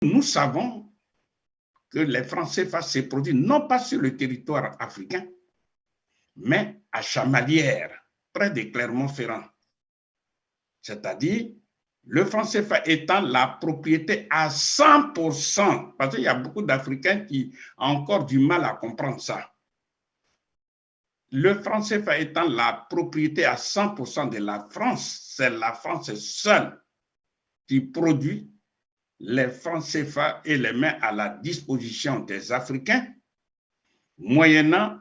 nous savons que les francs CFA se produisent non pas sur le territoire africain, mais à Chamalières, près de Clermont-Ferrand. C'est-à-dire, le franc CFA étant la propriété à 100%, parce qu'il y a beaucoup d'Africains qui ont encore du mal à comprendre ça. Le franc CFA étant la propriété à 100% de la France, c'est la France seule qui produit les francs CFA et les met à la disposition des Africains, moyennant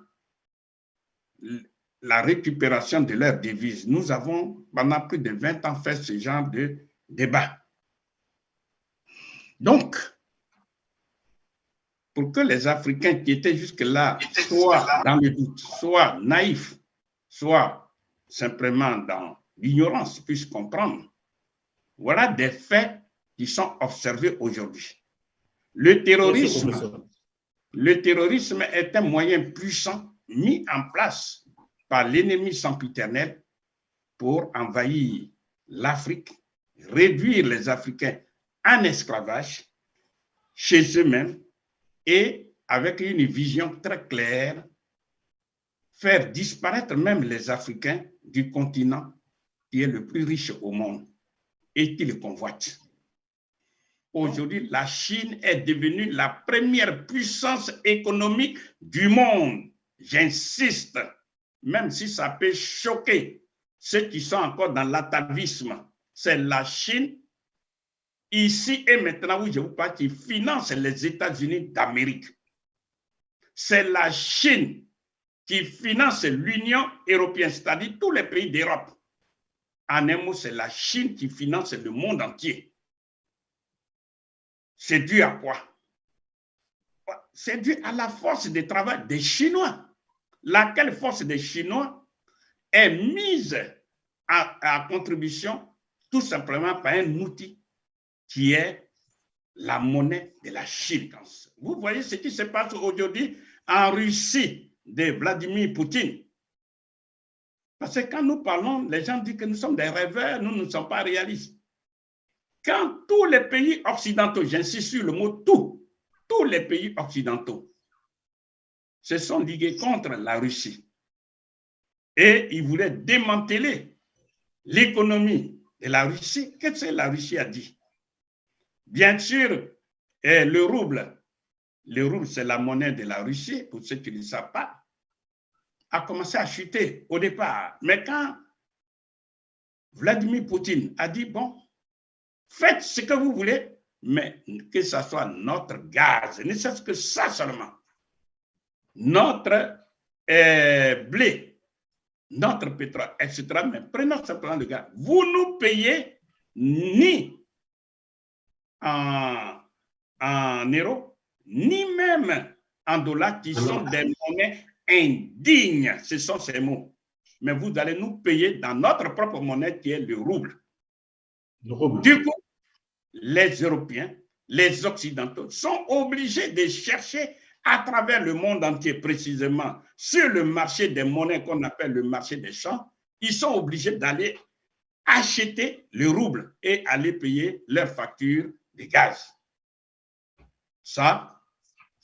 la récupération de leurs devises. Nous avons, pendant plus de 20 ans, fait ce genre de débat. Donc, pour que les Africains qui étaient jusque-là soient dans le doute, soit naïfs, soit simplement dans l'ignorance, puissent comprendre, voilà des faits qui sont observés aujourd'hui. Le terrorisme est un moyen puissant mis en place par l'ennemi sempiternel pour envahir l'Afrique, réduire les Africains en esclavage chez eux-mêmes et avec une vision très claire, faire disparaître même les Africains du continent qui est le plus riche au monde et qui le convoite. Aujourd'hui, la Chine est devenue la première puissance économique du monde. J'insiste, même si ça peut choquer ceux qui sont encore dans l'atavisme, c'est la Chine, ici et maintenant où je vous parle, qui finance les États-Unis d'Amérique. C'est la Chine qui finance l'Union européenne, c'est-à-dire tous les pays d'Europe. En un mot, c'est la Chine qui finance le monde entier. C'est dû à quoi? C'est dû à la force de travail des Chinois. Laquelle force des Chinois est mise à contribution tout simplement par un outil qui est la monnaie de la Chine. Vous voyez ce qui se passe aujourd'hui en Russie de Vladimir Poutine. Parce que quand nous parlons, les gens disent que nous sommes des rêveurs, nous ne sommes pas réalistes. Quand tous les pays occidentaux, j'insiste sur le mot tout, tous les pays occidentaux se sont ligués contre la Russie et ils voulaient démanteler l'économie de la Russie, qu'est-ce que la Russie a dit? Bien sûr, le rouble c'est la monnaie de la Russie, pour ceux qui ne le savent pas, a commencé à chuter au départ. Mais quand Vladimir Poutine a dit, bon, faites ce que vous voulez, mais que ce soit notre gaz, ne serait-ce que ça seulement, notre blé, notre pétrole, etc. Mais prenons simplement le gaz. Vous nous payez ni en euros, ni même en dollars, qui sont des monnaies indignes. Ce sont ces mots. Mais vous allez nous payer dans notre propre monnaie qui est le rouble. Du coup, les Européens, les Occidentaux sont obligés de chercher à travers le monde entier, précisément sur le marché des monnaies qu'on appelle le marché des champs. Ils sont obligés d'aller acheter le rouble et aller payer leurs factures de gaz. Ça,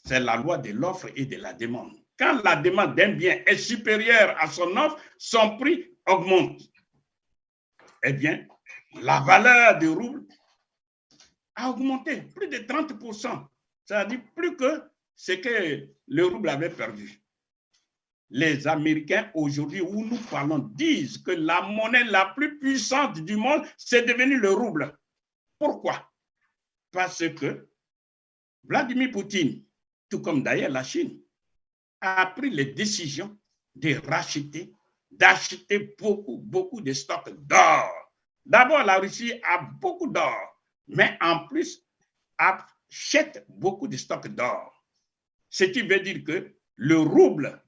c'est la loi de l'offre et de la demande. Quand la demande d'un bien est supérieure à son offre, son prix augmente. Eh bien, la valeur du rouble a augmenté plus de 30%. C'est-à-dire plus que ce que le rouble avait perdu. Les Américains, aujourd'hui, où nous parlons, disent que la monnaie la plus puissante du monde, c'est devenu le rouble. Pourquoi? Parce que Vladimir Poutine, tout comme d'ailleurs la Chine, a pris les décisions de racheter, d'acheter beaucoup de stocks d'or. D'abord, la Russie a beaucoup d'or, mais en plus, achète beaucoup de stocks d'or. Ce qui veut dire que le rouble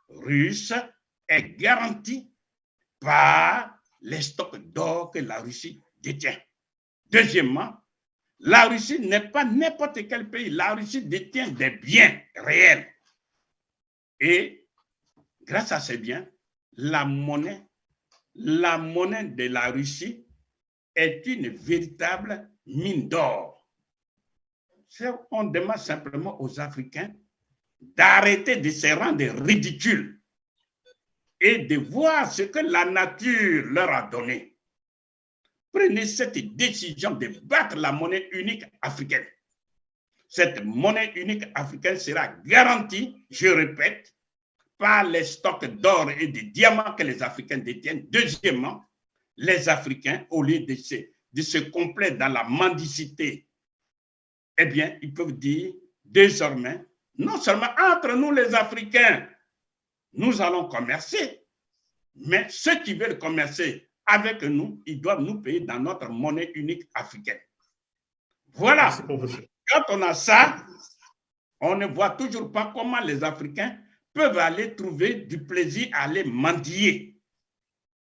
russe est garanti par les stocks d'or que la Russie détient. Deuxièmement, la Russie n'est pas n'importe quel pays. La Russie détient des biens réels. Et grâce à ces biens, la monnaie de la Russie est une véritable mine d'or. on demande simplement aux Africains d'arrêter de se rendre ridicules et de voir ce que la nature leur a donné. Prenez cette décision de battre la monnaie unique africaine. Cette monnaie unique africaine sera garantie, je répète, par les stocks d'or et de diamants que les Africains détiennent. Deuxièmement, les Africains, au lieu de se complaire dans la mendicité, eh bien, ils peuvent dire désormais, non seulement entre nous les Africains, nous allons commercer, mais ceux qui veulent commercer avec nous, ils doivent nous payer dans notre monnaie unique africaine. Voilà. Quand on a ça, on ne voit toujours pas comment les Africains peuvent aller trouver du plaisir à aller mendier.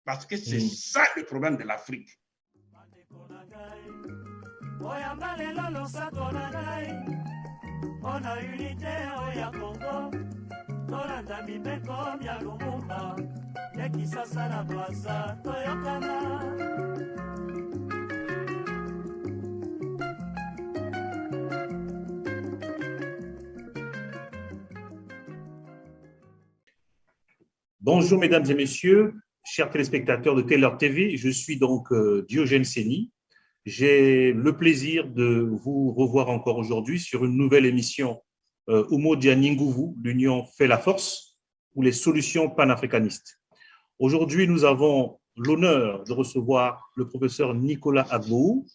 Parce que c'est ça le problème de l'Afrique. Bonjour mesdames et messieurs, chers téléspectateurs de Taylor TV, je suis donc Diogène Séni. J'ai le plaisir de vous revoir encore aujourd'hui sur une nouvelle émission Umoja ni Nguvu, l'union fait la force, ou les solutions panafricanistes. Aujourd'hui, nous avons l'honneur de recevoir le professeur Nicolas Agbohou.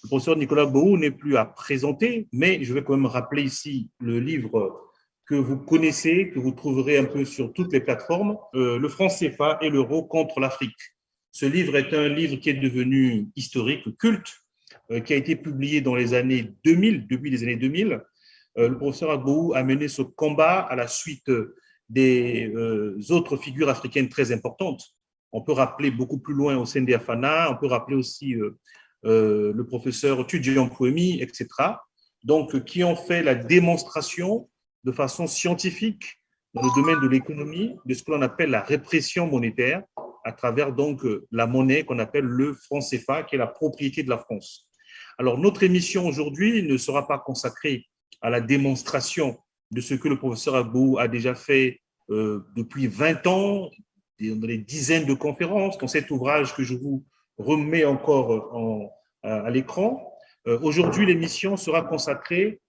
Le professeur Nicolas Agbohou n'est plus à présenter, mais je vais quand même rappeler ici le livre que vous connaissez, que vous trouverez un peu sur toutes les plateformes, le franc CFA et l'euro contre l'Afrique. Ce livre est un livre qui est devenu historique, culte, qui a été publié dans les années 2000, depuis les années 2000. Le professeur Agbohou a mené ce combat à la suite des autres figures africaines très importantes. On peut rappeler beaucoup plus loin Hossein Diafana, on peut rappeler aussi le professeur Tudjian Pouemi, etc. Donc, qui ont fait la démonstration de façon scientifique dans le domaine de l'économie, de ce que l'on appelle la répression monétaire, à travers donc la monnaie qu'on appelle le franc CFA, qui est la propriété de la France. Alors, notre émission aujourd'hui ne sera pas consacrée à la démonstration de ce que le professeur Agbohou a déjà fait depuis 20 ans, dans des dizaines de conférences, dans cet ouvrage que je vous remets encore à l'écran. Aujourd'hui, l'émission sera consacrée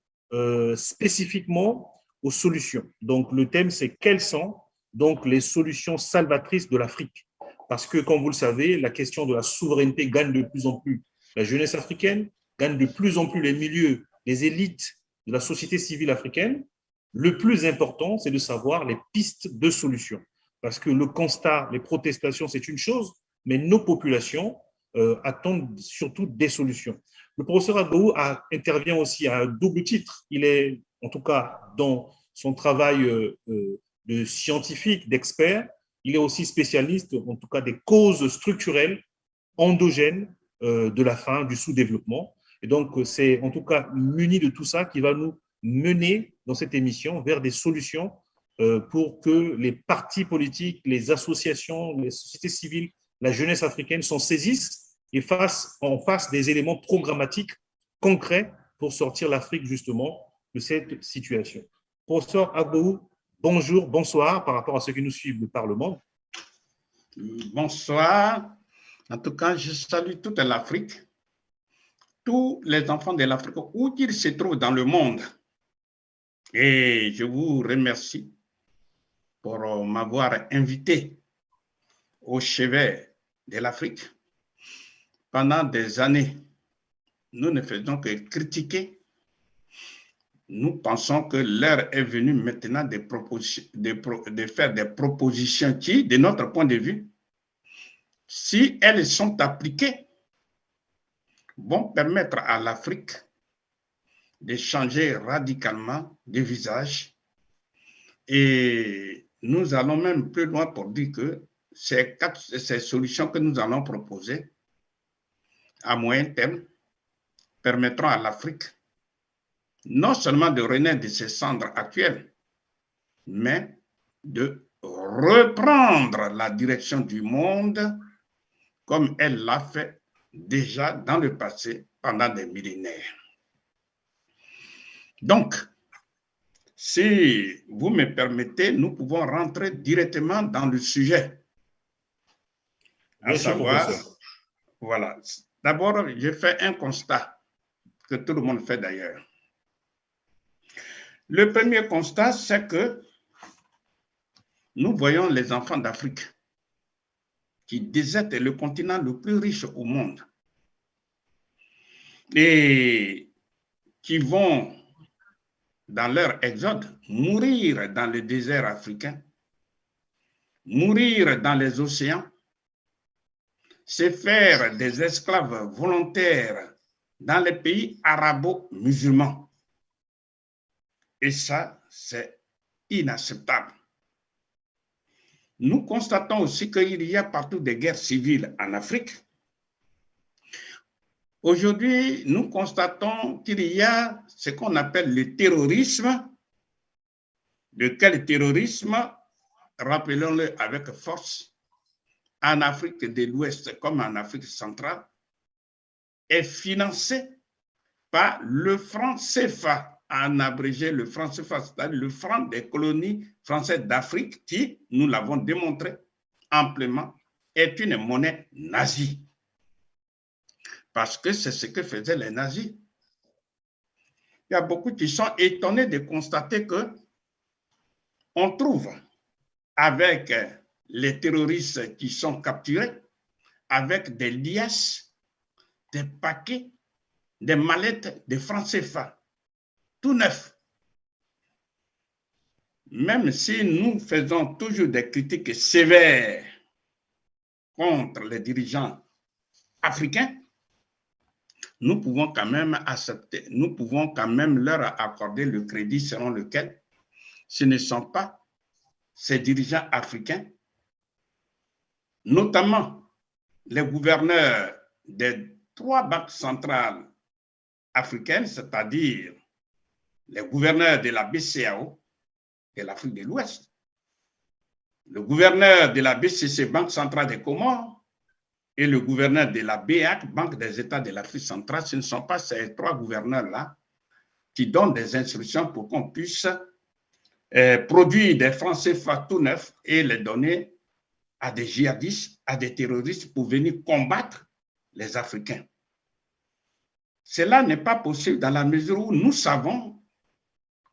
spécifiquement aux solutions. Donc, le thème, c'est quelles sont donc les solutions salvatrices de l'Afrique. Parce que, comme vous le savez, la question de la souveraineté gagne de plus en plus la jeunesse africaine, gagne de plus en plus les milieux, les élites de la société civile africaine. Le plus important, c'est de savoir les pistes de solutions. Parce que le constat, les protestations, c'est une chose, mais nos populations attendent surtout des solutions. Le professeur Agbohou intervient aussi à un double titre. Il est, en tout cas, dans son travail de scientifique, d'expert, il est aussi spécialiste, en tout cas, des causes structurelles endogènes de la faim, du sous-développement. Et donc, c'est en tout cas muni de tout ça qui va nous mener dans cette émission vers des solutions pour que les partis politiques, les associations, les sociétés civiles, la jeunesse africaine s'en saisissent et en fassent des éléments programmatiques concrets pour sortir l'Afrique justement de cette situation. Professeur Agbohou, bonjour, bonsoir par rapport à ceux qui nous suivent par le monde. Bonsoir. En tout cas, je salue toute l'Afrique, tous les enfants de l'Afrique, où qu'ils se trouvent dans le monde. Et je vous remercie pour m'avoir invité au chevet de l'Afrique. Pendant des années, nous ne faisons que critiquer. Nous pensons que l'heure est venue maintenant de faire des propositions qui, de notre point de vue, si elles sont appliquées, vont permettre à l'Afrique de changer radicalement de visage. Et nous allons même plus loin pour dire que ces solutions que nous allons proposer à moyen terme permettront à l'Afrique non seulement de renaître de ses cendres actuelles, mais de reprendre la direction du monde comme elle l'a fait déjà dans le passé pendant des millénaires. Donc, si vous me permettez, nous pouvons rentrer directement dans le sujet. Bien sûr, professeur. Voilà. D'abord, je fais un constat que tout le monde fait d'ailleurs. Le premier constat, c'est que nous voyons les enfants d'Afrique qui désertent le continent le plus riche au monde et qui vont, dans leur exode, mourir dans le désert africain, mourir dans les océans, se faire des esclaves volontaires dans les pays arabo-musulmans. Et ça, c'est inacceptable. Nous constatons aussi qu'il y a partout des guerres civiles en Afrique. Aujourd'hui, nous constatons qu'il y a ce qu'on appelle le terrorisme. De quel terrorisme, rappelons-le avec force, en Afrique de l'Ouest comme en Afrique centrale, est financé par le franc CFA, en abrégé le franc CFA, c'est-à-dire le franc des colonies françaises d'Afrique, qui, nous l'avons démontré amplement, est une monnaie nazie. Parce que c'est ce que faisaient les nazis. Il y a beaucoup qui sont étonnés de constater que on trouve avec les terroristes qui sont capturés, avec des liasses, des paquets, des mallettes de francs CFA, tout neuf. Même si nous faisons toujours des critiques sévères contre les dirigeants africains, nous pouvons quand même accepter, nous pouvons quand même leur accorder le crédit selon lequel ce ne sont pas ces dirigeants africains, notamment les gouverneurs des 3 banques centrales africaines, c'est-à-dire les gouverneurs de la BCEAO de l'Afrique de l'Ouest, le gouverneur de la BCC, Banque centrale des Comores, et le gouverneur de la BEAC, Banque des États de l'Afrique centrale. Ce ne sont pas ces 3 gouverneurs-là qui donnent des instructions pour qu'on puisse produire des francs CFA tout neufs et les donner à des djihadistes, à des terroristes pour venir combattre les Africains. Cela n'est pas possible dans la mesure où nous savons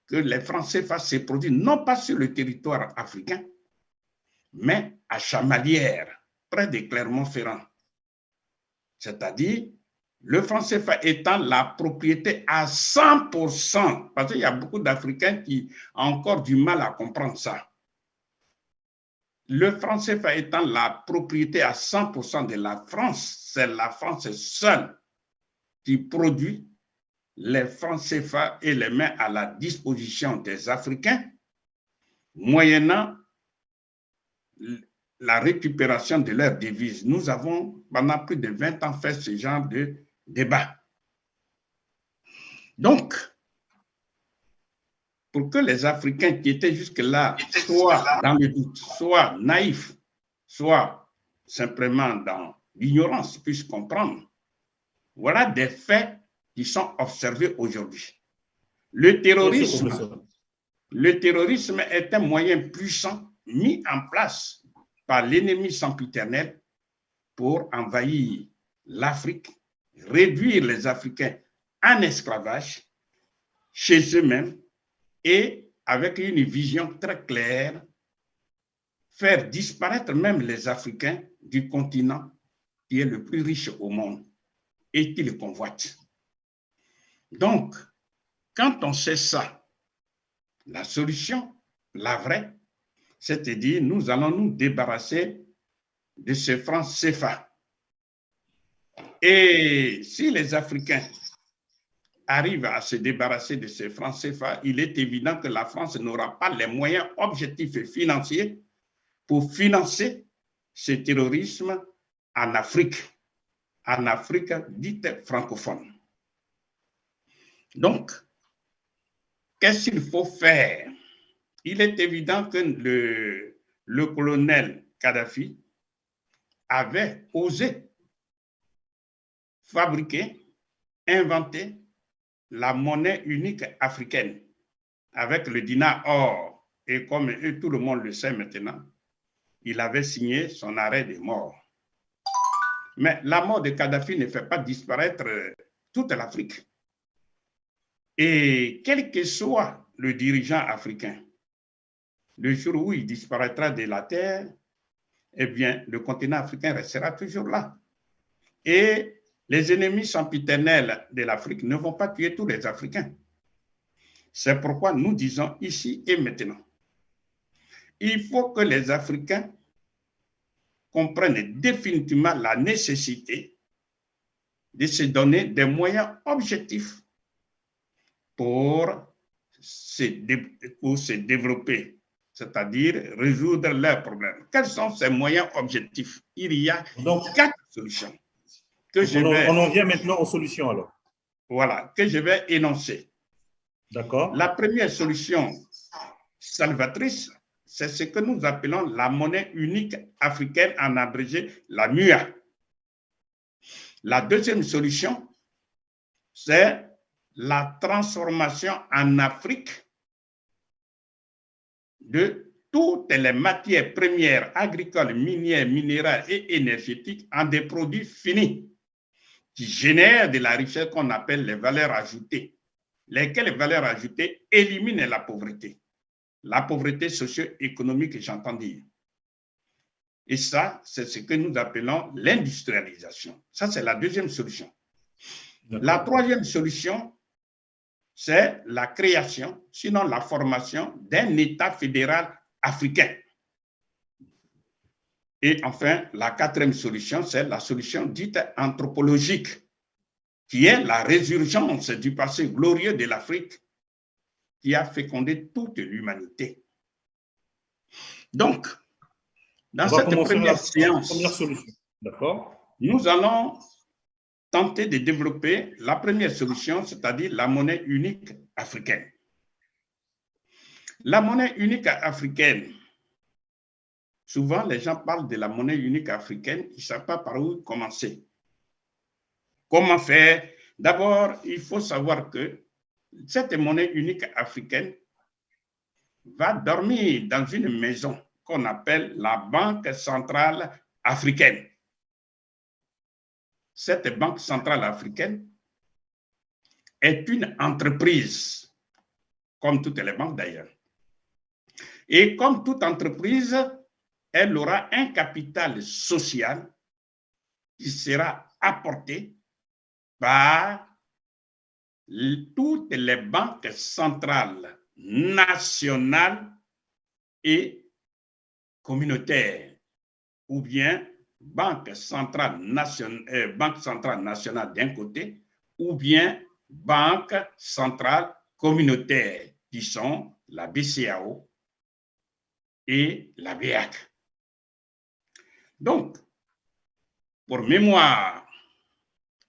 que les francs CFA se produisent non pas sur le territoire africain, mais à Chamalières, près de Clermont-Ferrand. C'est-à-dire, le franc CFA étant la propriété à 100%, parce qu'il y a beaucoup d'Africains qui ont encore du mal à comprendre ça. Le franc CFA étant la propriété à 100% de la France, c'est la France seule qui produit les francs CFA et les met à la disposition des Africains, moyennant la récupération de leurs devises. Nous avons, pendant plus de 20 ans, fait ce genre de débat. Donc, pour que les Africains qui étaient jusque-là soient dans le doute, soit naïfs, soit simplement dans l'ignorance, puissent comprendre, voilà des faits qui sont observés aujourd'hui. Le terrorisme est un moyen puissant mis en place par l'ennemi sempiternel pour envahir l'Afrique, réduire les Africains en esclavage chez eux-mêmes et avec une vision très claire, faire disparaître même les Africains du continent qui est le plus riche au monde et qui le convoite. Donc, quand on sait ça, la solution, la vraie, c'est-à-dire nous allons nous débarrasser de ce franc CFA. Et si les Africains arrivent à se débarrasser de ces francs CFA, il est évident que la France n'aura pas les moyens objectifs et financiers pour financer ce terrorisme en Afrique dite francophone. Donc, qu'est-ce qu'il faut faire? Il est évident que le colonel Kadhafi avait osé fabriquer, inventer la monnaie unique africaine avec le dinar or. Et comme tout le monde le sait maintenant, il avait signé son arrêt de mort. Mais la mort de Kadhafi ne fait pas disparaître toute l'Afrique. Et quel que soit le dirigeant africain, le jour où il disparaîtra de la terre, eh bien, le continent africain restera toujours là. Et les ennemis sempiternels de l'Afrique ne vont pas tuer tous les Africains. C'est pourquoi nous disons ici et maintenant, il faut que les Africains comprennent définitivement la nécessité de se donner des moyens objectifs pour se développer, c'est-à-dire résoudre leurs problèmes. Quels sont ces moyens objectifs? Il y a 4 solutions que on en vient maintenant aux solutions alors. Voilà, que je vais énoncer. D'accord. La première solution salvatrice, c'est ce que nous appelons la monnaie unique africaine, en abrégé la MUA. La deuxième solution, c'est la transformation en Afrique de toutes les matières premières agricoles, minières, minérales et énergétiques en des produits finis qui génèrent de la richesse qu'on appelle les valeurs ajoutées, lesquelles valeurs ajoutées éliminent la pauvreté socio-économique, j'entends dire. Et ça, c'est ce que nous appelons l'industrialisation. Ça, c'est la deuxième solution. La troisième solution, c'est la création, sinon la formation d'un État fédéral africain. Et enfin, la quatrième solution, c'est la solution dite anthropologique, qui est la résurgence du passé glorieux de l'Afrique qui a fécondé toute l'humanité. Donc, dans cette première séance, nous allons tenter de développer la première solution, c'est-à-dire la monnaie unique africaine. La monnaie unique africaine, souvent les gens parlent de la monnaie unique africaine, ils ne savent pas par où commencer. Comment faire? D'abord, il faut savoir que cette monnaie unique africaine va dormir dans une maison qu'on appelle la Banque centrale africaine. Cette Banque centrale africaine est une entreprise, comme toutes les banques d'ailleurs. Et comme toute entreprise, elle aura un capital social qui sera apporté par toutes les banques centrales nationales et communautaires, ou bien Banque centrale nationale d'un côté, ou bien Banque centrale communautaire, qui sont la BCAO et la BEAC. Donc, pour mémoire,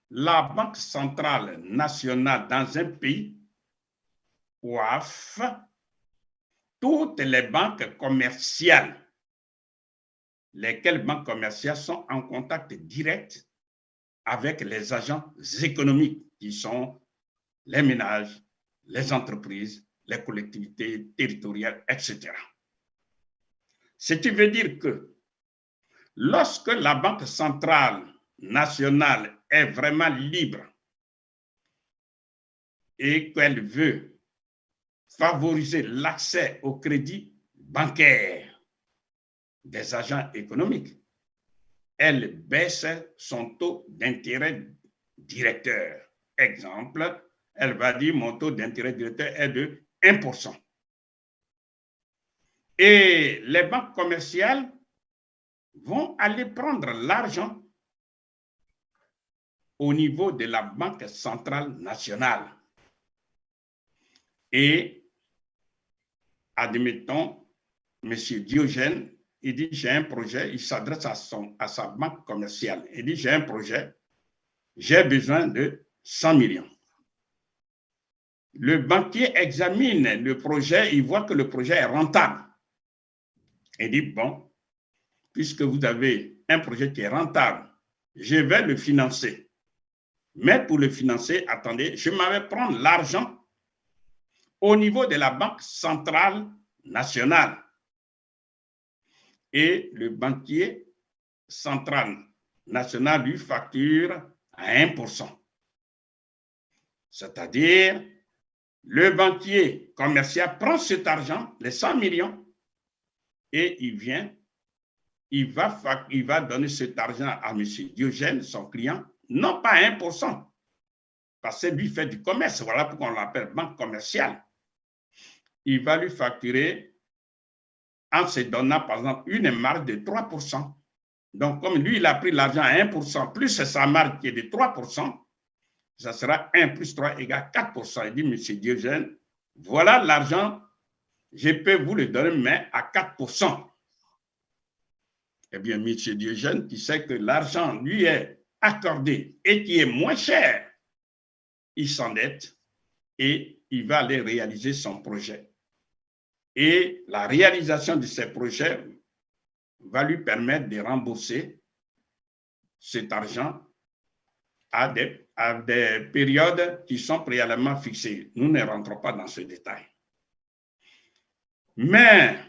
la Banque centrale nationale dans un pays coiffe toutes les banques commerciales, lesquelles banques commerciales sont en contact direct avec les agents économiques qui sont les ménages, les entreprises, les collectivités territoriales, etc. Ce qui veut dire que lorsque la Banque centrale nationale est vraiment libre et qu'elle veut favoriser l'accès au crédit bancaire des agents économiques, elle baisse son taux d'intérêt directeur. Exemple, elle va dire mon taux d'intérêt directeur est de 1%. Et les banques commerciales vont aller prendre l'argent au niveau de la Banque centrale nationale. Et admettons, M. Diogène, il dit j'ai un projet, il s'adresse à sa banque commerciale. Il dit j'ai un projet, j'ai besoin de 100 millions. Le banquier examine le projet, il voit que le projet est rentable. Il dit bon, puisque vous avez un projet qui est rentable, je vais le financer. Mais pour le financer, attendez, je m'en vais prendre l'argent au niveau de la Banque centrale nationale. Et le banquier central national lui facture à 1%. C'est-à-dire, le banquier commercial prend cet argent, les 100 millions, et il va donner cet argent à M. Diogène, son client, non pas à 1%, parce que lui fait du commerce, voilà pourquoi on l'appelle banque commerciale. Il va lui facturer en se donnant, par exemple, une marge de 3%. Donc, comme lui, il a pris l'argent à 1%, plus sa marge qui est de 3%, ça sera 1 plus 3 égale 4%. Il dit, M. Diogène, voilà l'argent, je peux vous le donner, mais à 4%. Eh bien, M. Diogène, qui sait que l'argent lui est accordé et qui est moins cher, il s'endette et il va aller réaliser son projet. Et la réalisation de ces projets va lui permettre de rembourser cet argent à des périodes qui sont préalablement fixées. Nous ne rentrons pas dans ce détail. Mais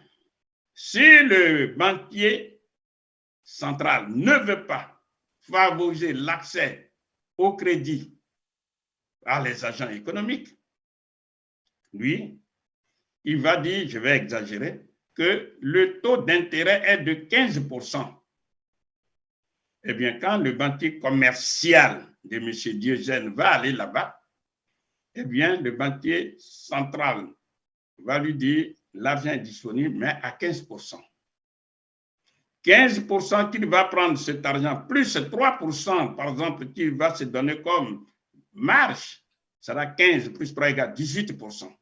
si le banquier central ne veut pas favoriser l'accès au crédit par les agents économiques, lui, il va dire, je vais exagérer, que le taux d'intérêt est de 15%. Eh bien, quand le banquier commercial de M. Diogène va aller là-bas, eh bien, le banquier central va lui dire, l'argent est disponible, mais à 15%. 15% qu'il va prendre cet argent, plus 3%, par exemple, qu'il va se donner comme marge, sera 15 plus 3 égale 18%.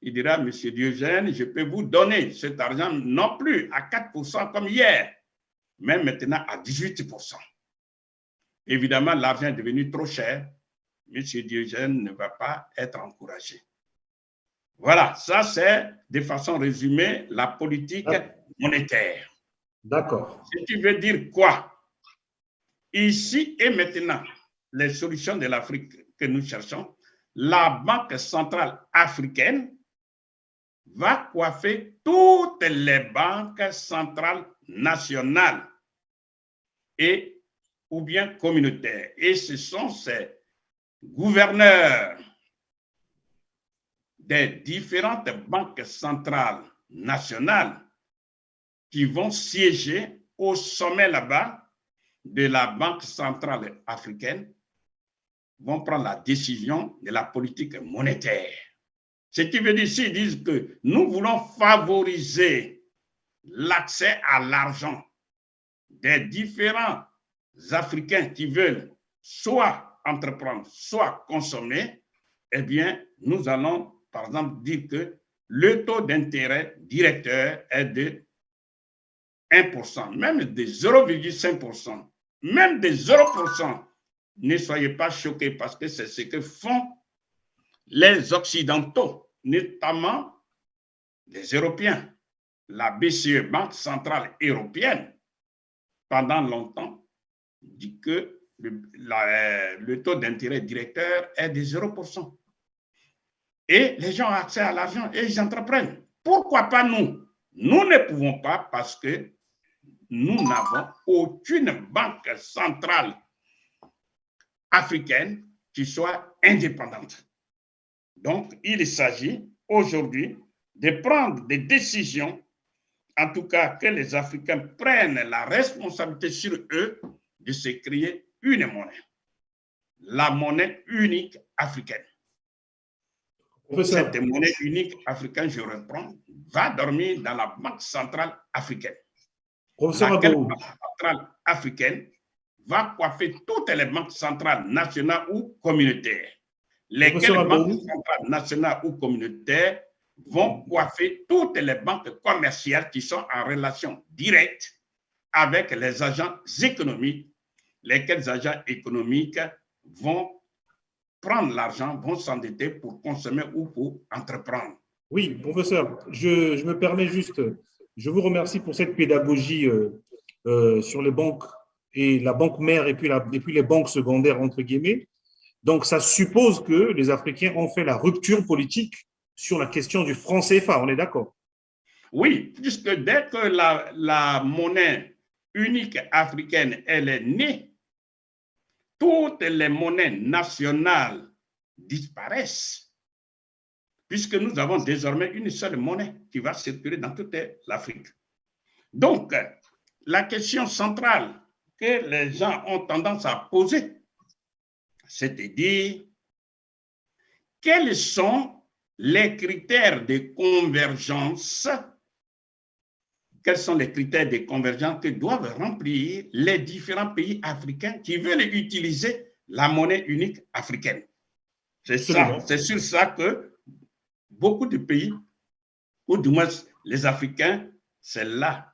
Il dira, M. Diogène, je peux vous donner cet argent non plus à 4% comme hier, mais maintenant à 18%. Évidemment, l'argent est devenu trop cher. M. Diogène ne va pas être encouragé. Voilà, ça c'est de façon résumée la politique monétaire. D'accord. Ce qui veut dire quoi? Ici et maintenant, les solutions de l'Afrique que nous cherchons, la Banque centrale africaine va coiffer toutes les banques centrales nationales et ou bien communautaires. Et ce sont ces gouverneurs des différentes banques centrales nationales qui vont siéger au sommet là-bas de la Banque centrale africaine, vont prendre la décision de la politique monétaire. Ce qui veut dire, s'ils disent que nous voulons favoriser l'accès à l'argent des différents Africains qui veulent soit entreprendre, soit consommer, eh bien, nous allons, par exemple, dire que le taux d'intérêt directeur est de 1%, même de 0,5%, même de 0%. Ne soyez pas choqués parce que c'est ce que font les Occidentaux, notamment les Européens. La BCE, Banque centrale européenne, pendant longtemps, dit que le taux d'intérêt directeur est de 0%. Et les gens ont accès à l'argent et ils entreprennent. Pourquoi pas nous? Nous ne pouvons pas parce que nous n'avons aucune banque centrale africaine qui soit indépendante. Donc, il s'agit aujourd'hui de prendre des décisions, en tout cas que les Africains prennent la responsabilité sur eux de se créer une monnaie, la monnaie unique africaine. Cette monnaie unique africaine, je reprends, va dormir dans la Banque centrale africaine. Laquelle Banque centrale africaine va coiffer toutes les banques centrales nationales ou communautaires. Lesquelles banques centrales nationales ou communautaires vont coiffer toutes les banques commerciales qui sont en relation directe avec les agents économiques, lesquels agents économiques vont prendre l'argent, vont s'endetter pour consommer ou pour entreprendre. Oui, professeur, je me permets juste, je vous remercie pour cette pédagogie sur les banques et la banque mère et puis les banques secondaires, entre guillemets. Donc, ça suppose que les Africains ont fait la rupture politique sur la question du franc CFA, on est d'accord? Oui, puisque dès que la monnaie unique africaine, elle est née, toutes les monnaies nationales disparaissent, puisque nous avons désormais une seule monnaie qui va circuler dans toute l'Afrique. Donc, la question centrale que les gens ont tendance à poser, c'est de dire quels sont les critères de convergence, quels sont les critères de convergence que doivent remplir les différents pays africains qui veulent utiliser la monnaie unique africaine. C'est ça, c'est sur ça que beaucoup de pays, ou du moins les Africains, c'est là,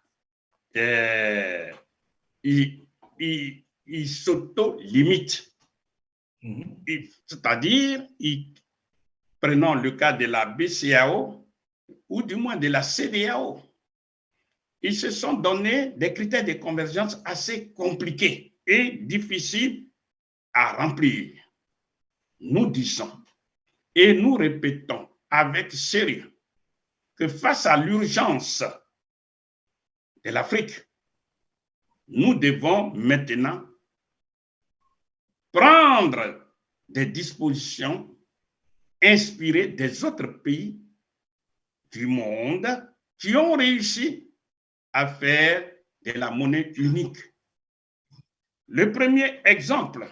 ils s'auto-limitent. C'est-à-dire, prenons le cas de la BCAO, ou du moins de la CEDEAO, ils se sont donné des critères de convergence assez compliqués et difficiles à remplir. Nous disons et nous répétons avec sérieux que face à l'urgence de l'Afrique, nous devons maintenant prendre des dispositions inspirées des autres pays du monde qui ont réussi à faire de la monnaie unique. Le premier exemple,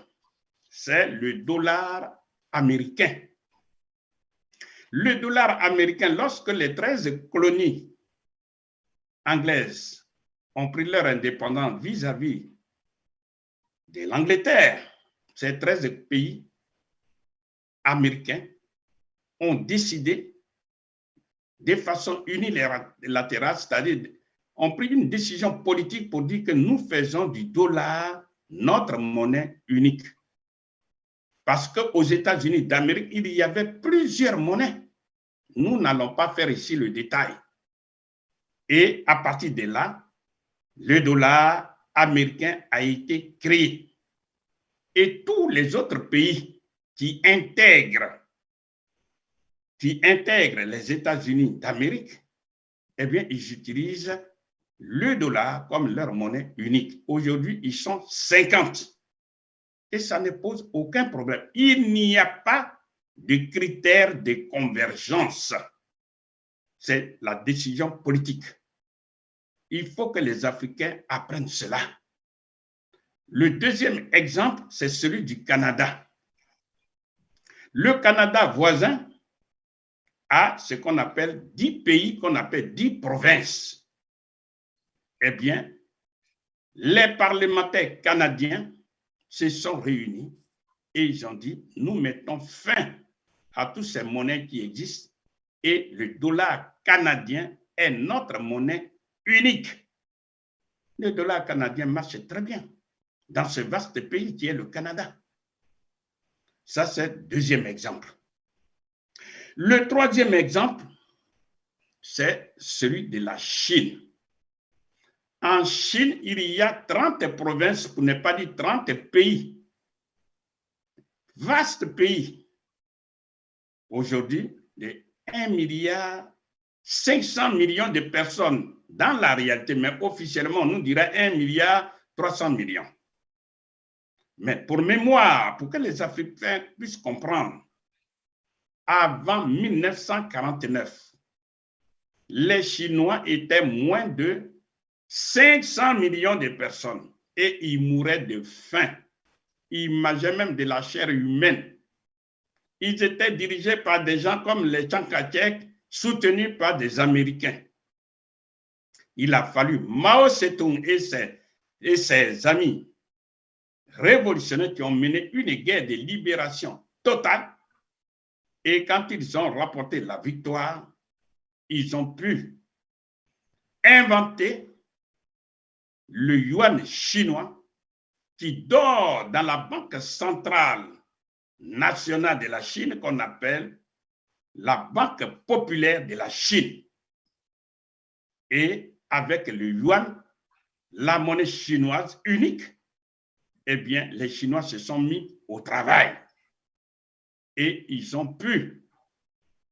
c'est le dollar américain. Le dollar américain, lorsque les 13 colonies anglaises ont pris leur indépendance vis-à-vis de l'Angleterre, ces 13 pays américains ont décidé de façon unilatérale, c'est-à-dire ont pris une décision politique pour dire que nous faisons du dollar notre monnaie unique. Parce qu'aux États-Unis d'Amérique, il y avait plusieurs monnaies. Nous n'allons pas faire ici le détail. Et à partir de là, le dollar américain a été créé. Et tous les autres pays qui intègrent les États-Unis d'Amérique, eh bien, ils utilisent le dollar comme leur monnaie unique. Aujourd'hui, ils sont 50. Et ça ne pose aucun problème. Il n'y a pas de critères de convergence. C'est la décision politique. Il faut que les Africains apprennent cela. Le deuxième exemple, c'est celui du Canada. Le Canada voisin a ce qu'on appelle 10 pays, qu'on appelle 10 provinces. Eh bien, les parlementaires canadiens se sont réunis et ils ont dit, nous mettons fin à toutes ces monnaies qui existent et le dollar canadien est notre monnaie unique. Le dollar canadien marche très bien dans ce vaste pays qui est le Canada. Ça, c'est le deuxième exemple. Le troisième exemple, c'est celui de la Chine. En Chine, il y a 30 provinces, pour ne pas dire 30 pays. Vaste pays. Aujourd'hui, de 1,5 milliard de personnes dans la réalité, mais officiellement, on nous dirait 1,3 milliard. Mais pour mémoire, pour que les Africains puissent comprendre, avant 1949, les Chinois étaient moins de 500 millions de personnes et ils mouraient de faim. Ils mangeaient même de la chair humaine. Ils étaient dirigés par des gens comme les Chiang Kai-shek, soutenus par des Américains. Il a fallu Mao Zedong et ses amis révolutionnaires qui ont mené une guerre de libération totale. Et quand ils ont rapporté la victoire, ils ont pu inventer le yuan chinois qui dort dans la banque centrale nationale de la Chine qu'on appelle la Banque populaire de la Chine. Et avec le yuan, la monnaie chinoise unique, eh bien, les Chinois se sont mis au travail. Et ils ont pu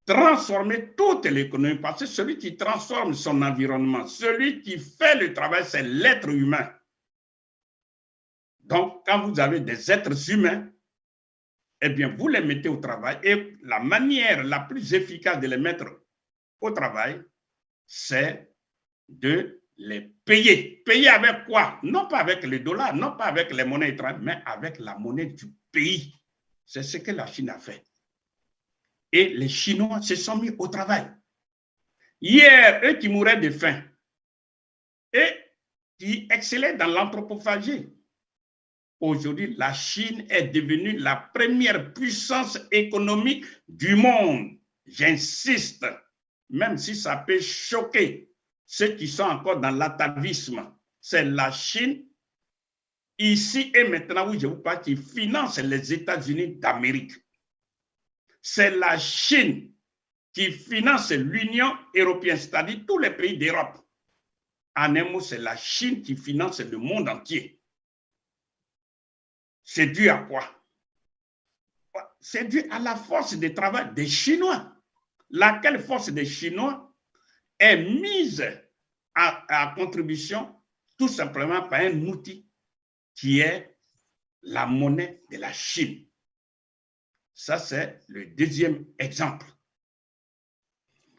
transformer toute l'économie, parce que celui qui transforme son environnement, celui qui fait le travail, c'est l'être humain. Donc, quand vous avez des êtres humains, eh bien, vous les mettez au travail, et la manière la plus efficace de les mettre au travail, c'est de les payer. Payer avec quoi? Non pas avec les dollars, non pas avec les monnaies étrangères, mais avec la monnaie du pays. C'est ce que la Chine a fait. Et les Chinois se sont mis au travail. Hier, eux qui mouraient de faim et qui excellaient dans l'anthropophagie. Aujourd'hui, la Chine est devenue la première puissance économique du monde. J'insiste, même si ça peut choquer ceux qui sont encore dans l'atavisme. C'est la Chine, ici et maintenant où je vous parle, qui finance les États-Unis d'Amérique. C'est la Chine qui finance l'Union européenne, c'est-à-dire tous les pays d'Europe. En un mot, c'est la Chine qui finance le monde entier. C'est dû à quoi? C'est dû à la force de travail des Chinois. Laquelle force des Chinois est mise à contribution tout simplement par un outil qui est la monnaie de la Chine. Ça, c'est le deuxième exemple.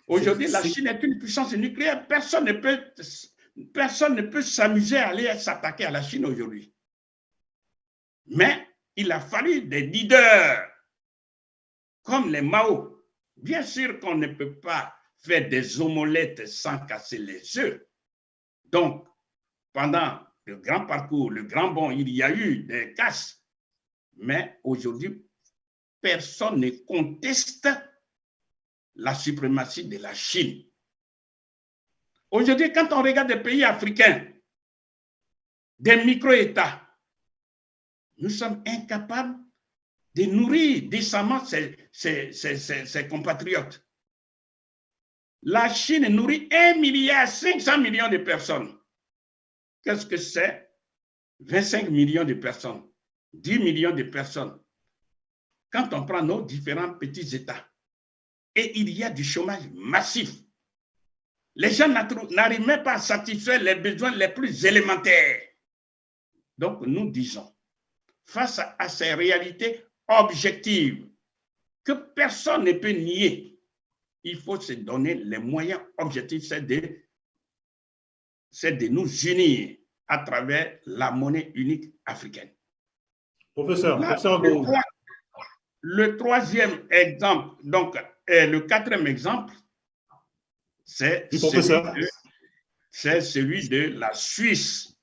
Aujourd'hui, la Chine est une puissance nucléaire. Personne ne peut s'amuser à aller s'attaquer à la Chine aujourd'hui. Mais il a fallu des leaders comme les Mao. Bien sûr qu'on ne peut pas faire des omelettes sans casser les œufs. Donc, pendant le grand parcours, le grand bond, il y a eu des casses. Mais aujourd'hui, personne ne conteste la suprématie de la Chine. Aujourd'hui, quand on regarde des pays africains, des micro-États, nous sommes incapables de nourrir décemment ses compatriotes. La Chine nourrit 1,5 milliard de personnes. Qu'est-ce que c'est? 25 millions de personnes, 10 millions de personnes. Quand on prend nos différents petits États, et il y a du chômage massif, les gens n'arrivent même pas à satisfaire les besoins les plus élémentaires. Donc, nous disons, face à ces réalités objectives que personne ne peut nier, il faut se donner les moyens objectifs, c'est de nous unir à travers la monnaie unique africaine. Professeur, le troisième exemple, donc le quatrième exemple, c'est celui de la Suisse.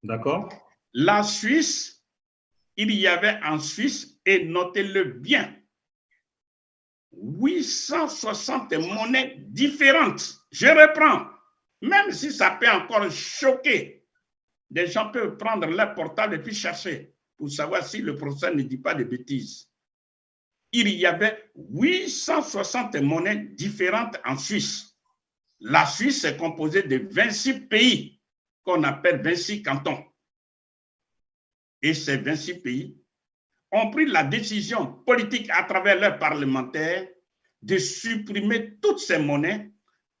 D'accord. La Suisse, il y avait en Suisse, et notez-le bien, 860 monnaies différentes. Je reprends, même si ça peut encore choquer. Des gens peuvent prendre leur portable et puis chercher pour savoir si le professeur ne dit pas de bêtises. Il y avait 860 monnaies différentes en Suisse. La Suisse est composée de 26 pays qu'on appelle 26 cantons. Et ces 26 pays ont pris la décision politique à travers leurs parlementaires de supprimer toutes ces monnaies,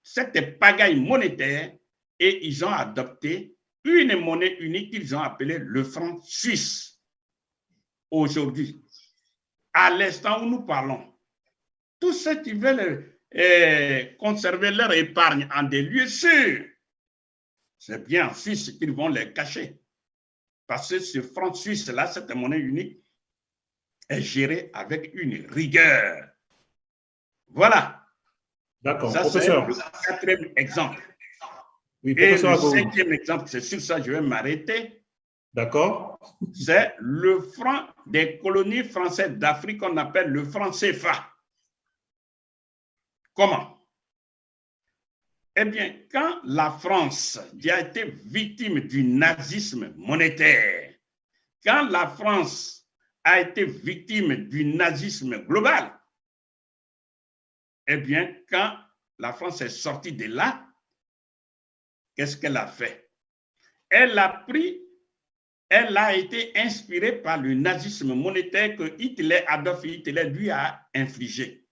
cette pagaille monétaire, et ils ont adopté une monnaie unique qu'ils ont appelée le franc suisse. Aujourd'hui, à l'instant où nous parlons, tous ceux qui veulent conserver leur épargne en des lieux sûrs, c'est bien en Suisse qu'ils vont les cacher. Parce que ce franc suisse-là, cette monnaie unique, est gérée avec une rigueur. Voilà. D'accord, ça, professeur. C'est le quatrième exemple. Oui, et professeur, le cinquième exemple, c'est sur ça que je vais m'arrêter. D'accord. C'est le franc des colonies françaises d'Afrique qu'on appelle le franc CFA. Comment? Eh bien, quand la France a été victime du nazisme monétaire, quand la France a été victime du nazisme global, eh bien, quand la France est sortie de là, qu'est-ce qu'elle a fait? Elle a pris elle a été inspirée par le nazisme monétaire que Adolf Hitler lui a infligé.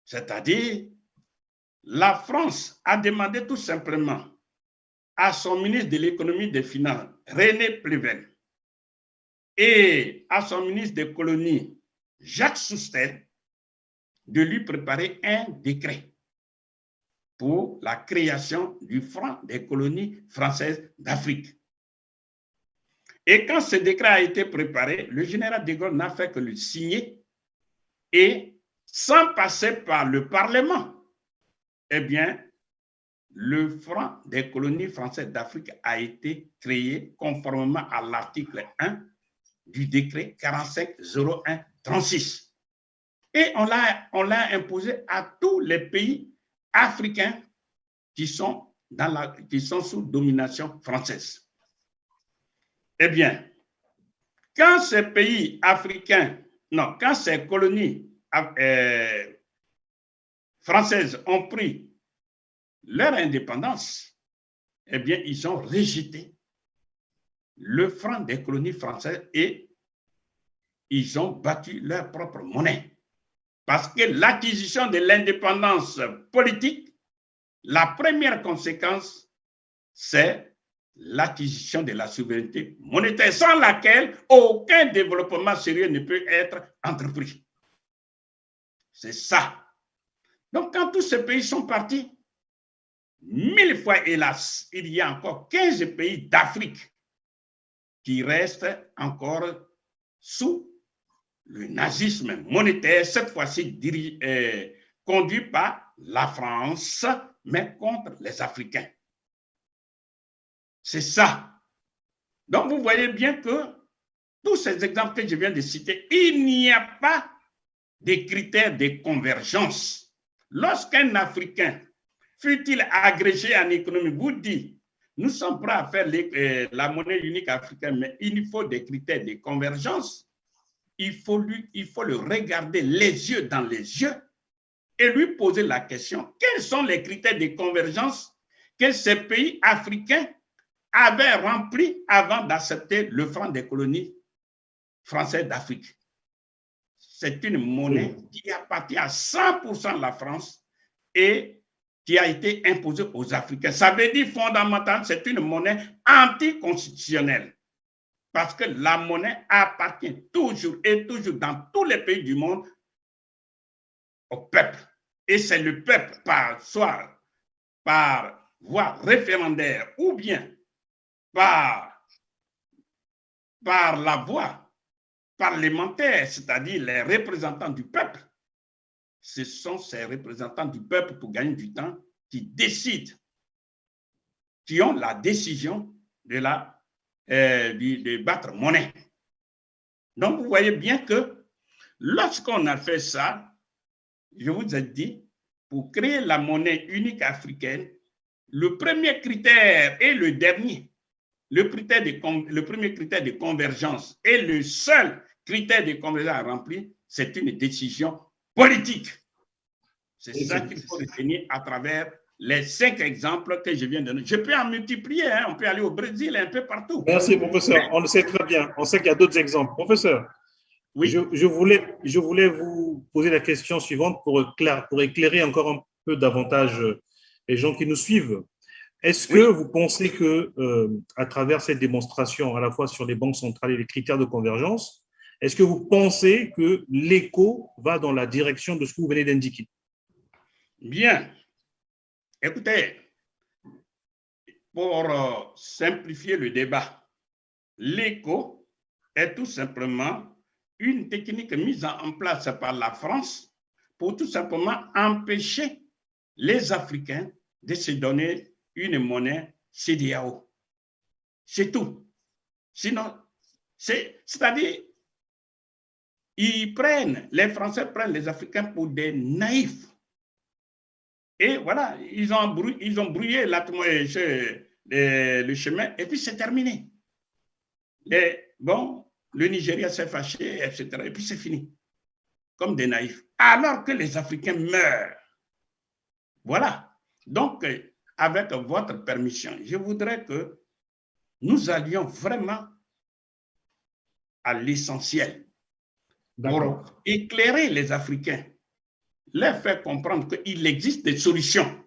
C'est-à-dire, la France a demandé tout simplement à son ministre de l'économie et des finances, René Pleven, et à son ministre des colonies, Jacques Soustelle, de lui préparer un décret pour la création du franc des colonies françaises d'Afrique. Et quand ce décret a été préparé, le général de Gaulle n'a fait que le signer et sans passer par le Parlement, eh bien, le franc des colonies françaises d'Afrique a été créé conformément à l'article 1 du décret 45-01-36. Et on l'a imposé à tous les pays africains qui sont sous domination française. Eh bien, quand ces pays africains, non, quand ces colonies françaises ont pris leur indépendance, eh bien, ils ont rejeté le franc des colonies françaises et ils ont battu leur propre monnaie. Parce que l'acquisition de l'indépendance politique, la première conséquence, c'est l'acquisition de la souveraineté monétaire, sans laquelle aucun développement sérieux ne peut être entrepris. C'est ça. Donc, quand tous ces pays sont partis, 1000 fois, hélas, il y a encore 15 pays d'Afrique qui restent encore sous le nazisme monétaire, cette fois-ci conduit par la France, mais contre les Africains. C'est ça. Donc, vous voyez bien que tous ces exemples que je viens de citer, il n'y a pas de critères de convergence. Lorsqu'un Africain, fut-il agrégé en économie, vous dit, nous sommes prêts à faire la monnaie unique africaine, mais il faut des critères de convergence. Il faut le regarder les yeux dans les yeux et lui poser la question, quels sont les critères de convergence que ces pays africains avaient remplis avant d'accepter le franc des colonies françaises d'Afrique? C'est une monnaie qui appartient à 100% à la France et qui a été imposée aux Africains. Ça veut dire fondamentalement, c'est une monnaie anticonstitutionnelle. Parce que la monnaie appartient toujours et toujours dans tous les pays du monde au peuple. Et c'est le peuple, soit par voie référendaire ou bien par la voie parlementaire, c'est-à-dire les représentants du peuple. Ce sont ces représentants du peuple, pour gagner du temps, qui décident, qui ont la décision de battre monnaie. Donc, vous voyez bien que lorsqu'on a fait ça, je vous ai dit, pour créer la monnaie unique africaine, le premier critère et le dernier, le premier critère de convergence et le seul critère de convergence à remplir, c'est une décision politique. C'est ça qu'il faut retenir à travers les 5 exemples que je viens de donner. Je peux en multiplier, hein, on peut aller au Brésil, un peu partout. Merci, professeur. On le sait très bien. On sait qu'il y a d'autres exemples. Professeur, oui. je voulais vous poser la question suivante pour éclairer encore un peu davantage les gens qui nous suivent. Est-ce que vous pensez que, à travers cette démonstration, à la fois sur les banques centrales et les critères de convergence, est-ce que vous pensez que l'écho va dans la direction de ce que vous venez d'indiquer? Bien. Écoutez, pour simplifier le débat, l'écho est tout simplement une technique mise en place par la France pour tout simplement empêcher les Africains de se donner une monnaie CEDEAO. C'est tout. Sinon, c'est-à-dire, les Français prennent les Africains pour des naïfs. Et voilà, ils ont brouillé le chemin et puis c'est terminé. Le Nigeria s'est fâché, etc. Et puis c'est fini. Comme des naïfs. Alors que les Africains meurent. Voilà. Donc, avec votre permission, je voudrais que nous allions vraiment à l'essentiel pour éclairer les Africains, leur faire comprendre qu'il existe des solutions.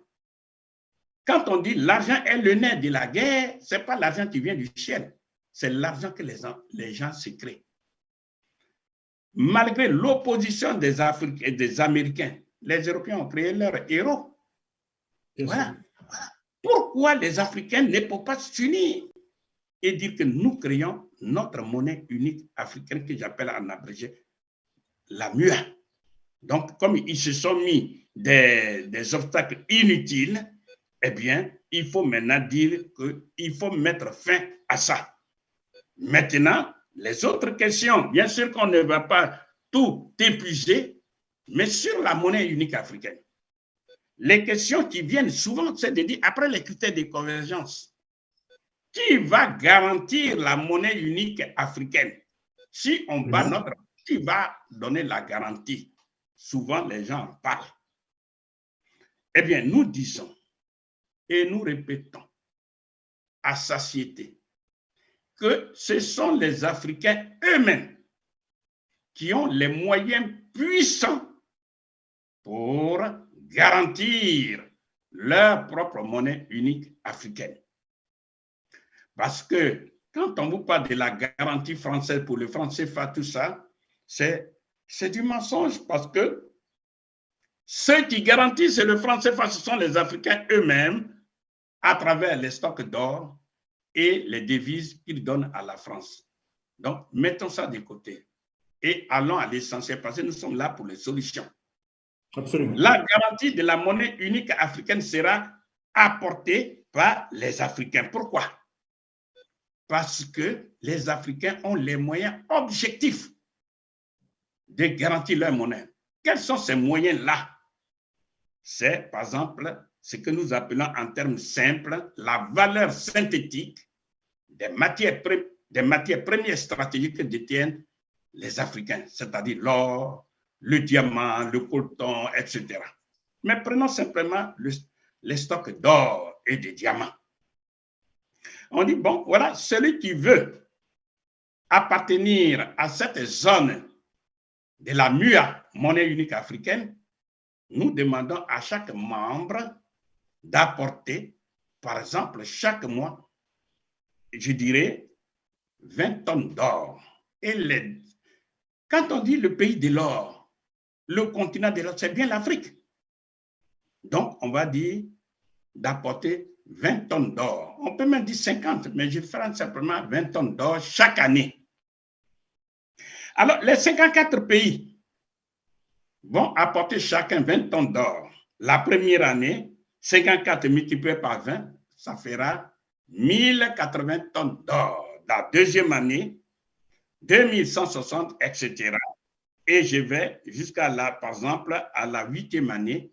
Quand on dit l'argent est le nerf de la guerre, ce n'est pas l'argent qui vient du ciel, c'est l'argent que les gens se créent. Malgré l'opposition des Africains et des Américains, les Européens ont créé leurs héros. Voilà. Pourquoi les Africains ne peuvent pas s'unir et dire que nous créons notre monnaie unique africaine que j'appelle en abrégé la MUA. Donc, comme ils se sont mis des obstacles inutiles, eh bien, il faut maintenant dire qu'il faut mettre fin à ça. Maintenant, les autres questions, bien sûr qu'on ne va pas tout épuiser, mais sur la monnaie unique africaine. Les questions qui viennent souvent, c'est de dire, après les critères de convergence, qui va garantir la monnaie unique africaine? Si on bat notre, qui va donner la garantie? Souvent, les gens en parlent. Eh bien, nous disons et nous répétons à satiété que ce sont les Africains eux-mêmes qui ont les moyens puissants pour garantir leur propre monnaie unique africaine. Parce que quand on vous parle de la garantie française pour le franc CFA, tout ça, c'est du mensonge parce que ceux qui garantissent le franc CFA, ce sont les Africains eux-mêmes à travers les stocks d'or et les devises qu'ils donnent à la France. Donc, mettons ça de côté et allons à l'essentiel parce que nous sommes là pour les solutions. Absolument. La garantie de la monnaie unique africaine sera apportée par les Africains. Pourquoi? Parce que les Africains ont les moyens objectifs de garantir leur monnaie. Quels sont ces moyens-là? C'est, par exemple, ce que nous appelons en termes simples la valeur synthétique des matières premières stratégiques que détiennent les Africains, c'est-à-dire l'or, le diamant, le coltan, etc. Mais prenons simplement les stocks d'or et de diamants. On dit, bon, voilà, celui qui veut appartenir à cette zone de la MUA, monnaie unique africaine, nous demandons à chaque membre d'apporter, par exemple, chaque mois, je dirais, 20 tonnes d'or. Et quand on dit le pays de l'or, le continent de l'or, c'est bien l'Afrique. Donc, on va dire d'apporter 20 tonnes d'or. On peut même dire 50, mais je ferai simplement 20 tonnes d'or chaque année. Alors, les 54 pays vont apporter chacun 20 tonnes d'or. La première année, 54 multiplié par 20, ça fera 1080 tonnes d'or. La deuxième année, 2160, etc. Et je vais jusqu'à là, par exemple, à la 8e année,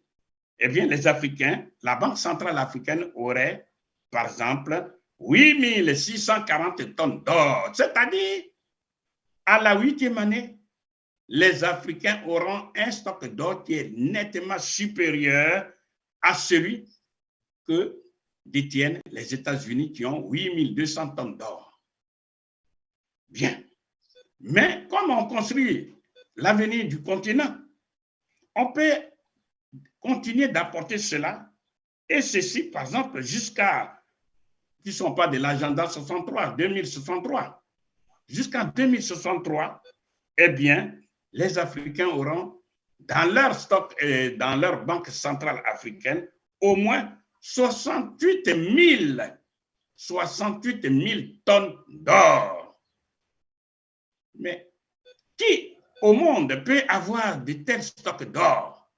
eh bien, les Africains, la Banque centrale africaine aurait, par exemple, 8640 tonnes d'or. C'est-à-dire, à la 8e année, les Africains auront un stock d'or qui est nettement supérieur à celui que détiennent les États-Unis qui ont 8200 tonnes d'or. Bien. Mais comme on construit l'avenir du continent, on peut continuer d'apporter cela et ceci, par exemple, jusqu'à, qui ne sont pas de l'agenda 63, 2063, jusqu'en 2063, eh bien, les Africains auront dans leur stock et dans leur banque centrale africaine au moins 68 000 tonnes d'or. Mais qui au monde peut avoir de tels stocks d'or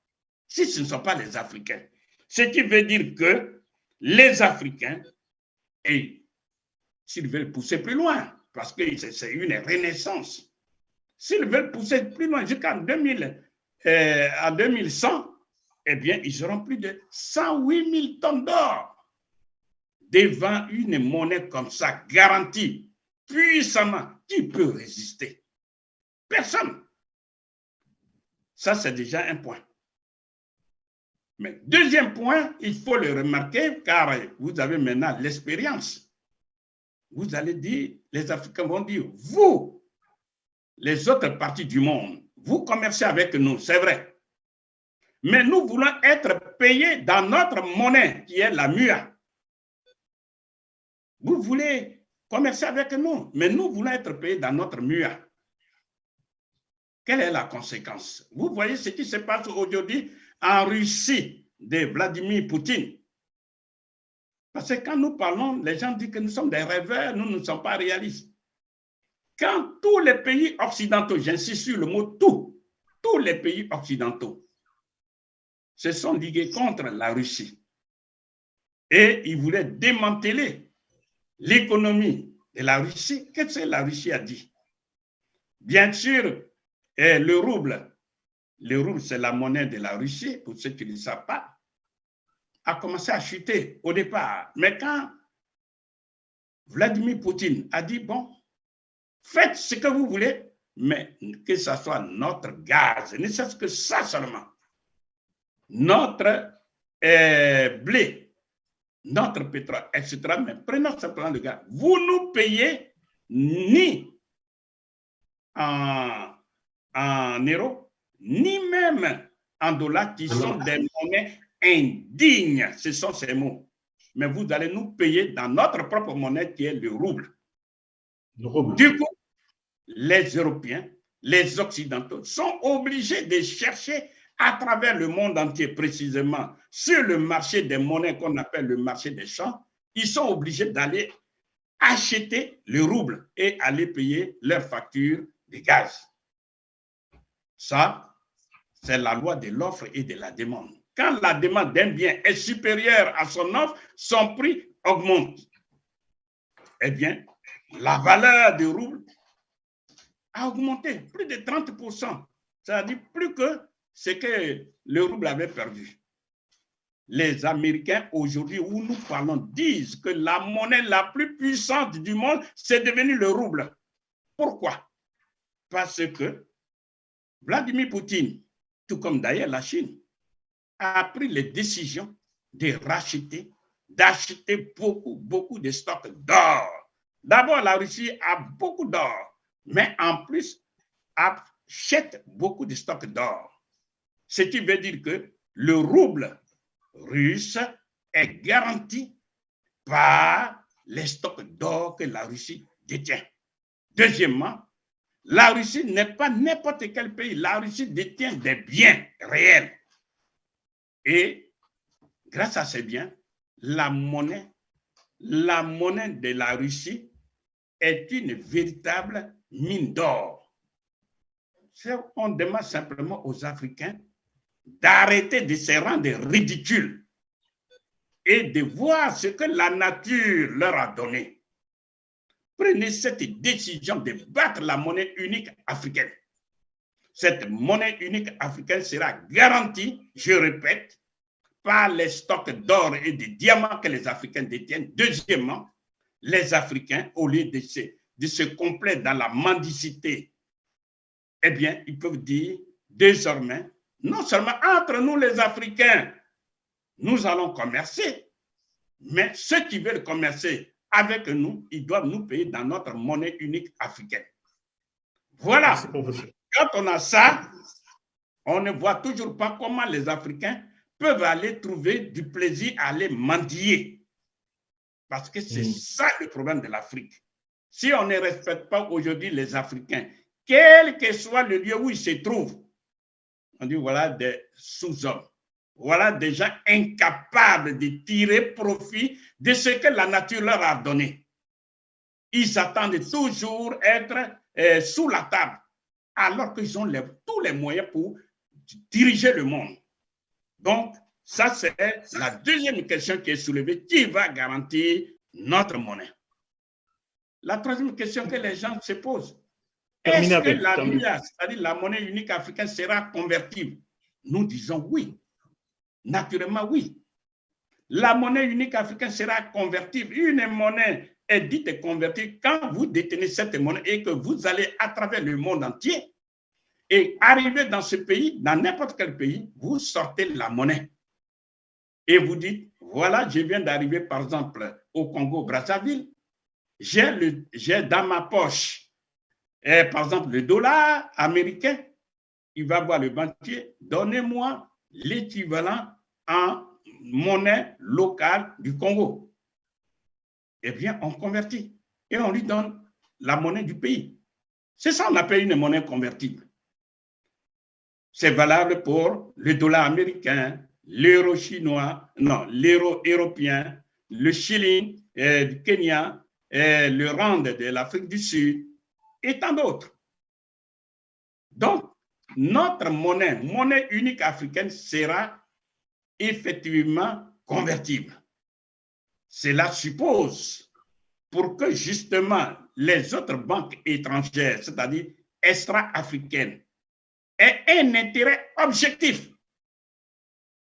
si ce ne sont pas les Africains? Ce qui veut dire que les Africains, et s'ils veulent pousser plus loin, parce que c'est une renaissance, s'ils veulent pousser plus loin jusqu'en 2100, eh bien, ils auront plus de 108 000 tonnes d'or. Devant une monnaie comme ça, garantie puissamment, qui peut résister? Personne. Ça, c'est déjà un point. Mais deuxième point, il faut le remarquer, car vous avez maintenant l'expérience. vous allez dire, les Africains vont dire, vous, les autres parties du monde, vous commercez avec nous, c'est vrai. Mais nous voulons être payés dans notre monnaie, qui est la MUA. Vous voulez commercer avec nous, mais nous voulons être payés dans notre MUA. Quelle est la conséquence? Vous voyez ce qui se passe aujourd'hui en Russie de Vladimir Poutine. Parce que quand nous parlons, les gens disent que nous sommes des rêveurs, nous ne sommes pas réalistes. Quand tous les pays occidentaux, j'insiste sur le mot tout, tous les pays occidentaux se sont ligués contre la Russie et ils voulaient démanteler l'économie de la Russie, qu'est-ce que la Russie a dit? Bien sûr, le rouble c'est la monnaie de la Russie, pour ceux qui ne le savent pas, a commencé à chuter au départ. Mais quand Vladimir Poutine a dit, bon, faites ce que vous voulez, mais que ce soit notre gaz, ne serait-ce que ça seulement, notre blé, notre pétrole, etc. Mais prenons simplement le gaz. Vous nous payez ni en euros, ni même en dollars, qui sont des monnaies indignes. Ce sont ces mots. Mais vous allez nous payer dans notre propre monnaie qui est le rouble. Du coup, les Européens, les Occidentaux sont obligés de chercher à travers le monde entier, précisément sur le marché des monnaies qu'on appelle le marché des champs. Ils sont obligés d'aller acheter le rouble et aller payer leurs factures de gaz. Ça, c'est la loi de l'offre et de la demande. Quand la demande d'un bien est supérieure à son offre, son prix augmente. Eh bien, la valeur du rouble a augmenté plus de 30%. C'est-à-dire plus que ce que le rouble avait perdu. Les Américains, aujourd'hui, où nous parlons, disent que la monnaie la plus puissante du monde, c'est devenu le rouble. Pourquoi? Parce que Vladimir Poutine, tout comme d'ailleurs la Chine, a pris les décisions de racheter, d'acheter beaucoup de stocks d'or. D'abord, la Russie a beaucoup d'or, mais en plus, achète beaucoup de stocks d'or. Ce qui veut dire que le rouble russe est garanti par les stocks d'or que la Russie détient. Deuxièmement, la Russie n'est pas n'importe quel pays. La Russie détient des biens réels. Et grâce à ces biens, la monnaie de la Russie est une véritable mine d'or. On demande simplement aux Africains d'arrêter de se rendre ridicules et de voir ce que la nature leur a donné. Prenez cette décision de battre la monnaie unique africaine. Cette monnaie unique africaine sera garantie, je répète, par les stocks d'or et de diamants que les Africains détiennent. Deuxièmement, les Africains, au lieu de se complaire dans la mendicité, eh bien, ils peuvent dire désormais, non seulement entre nous les Africains, nous allons commercer, mais ceux qui veulent commercer avec nous, ils doivent nous payer dans notre monnaie unique africaine. Voilà. Quand on a ça, on ne voit toujours pas comment les Africains peuvent aller trouver du plaisir à aller mendier. Parce que c'est ça le problème de l'Afrique. Si on ne respecte pas aujourd'hui les Africains, quel que soit le lieu où ils se trouvent, on dit voilà des sous-hommes. Voilà des gens incapables de tirer profit de ce que la nature leur a donné. Ils attendent toujours être sous la table, alors qu'ils ont tous les moyens pour diriger le monde. Donc, ça, c'est la deuxième question qui est soulevée. Qui va garantir notre monnaie? La troisième question que les gens se posent, est-ce que la MIA, c'est-à-dire la monnaie unique africaine, sera convertible? Nous disons oui. Naturellement, oui. La monnaie unique africaine sera convertible. Une monnaie est dite convertible quand vous détenez cette monnaie et que vous allez à travers le monde entier et arriver dans ce pays, dans n'importe quel pays, vous sortez la monnaie. Et vous dites, voilà, je viens d'arriver par exemple au Congo-Brazzaville. j'ai dans ma poche, par exemple, le dollar américain, il va voir le banquier, donnez-moi l'équivalent en monnaie locale du Congo. Eh bien, on convertit et on lui donne la monnaie du pays. C'est ça qu'on appelle une monnaie convertible. C'est valable pour le dollar américain, l'euro chinois, non, l'euro européen, le shilling du Kenya, le rand de l'Afrique du Sud et tant d'autres. Donc, notre monnaie unique africaine sera effectivement convertible. Cela suppose, pour que justement les autres banques étrangères, c'est-à-dire extra-africaines, aient un intérêt objectif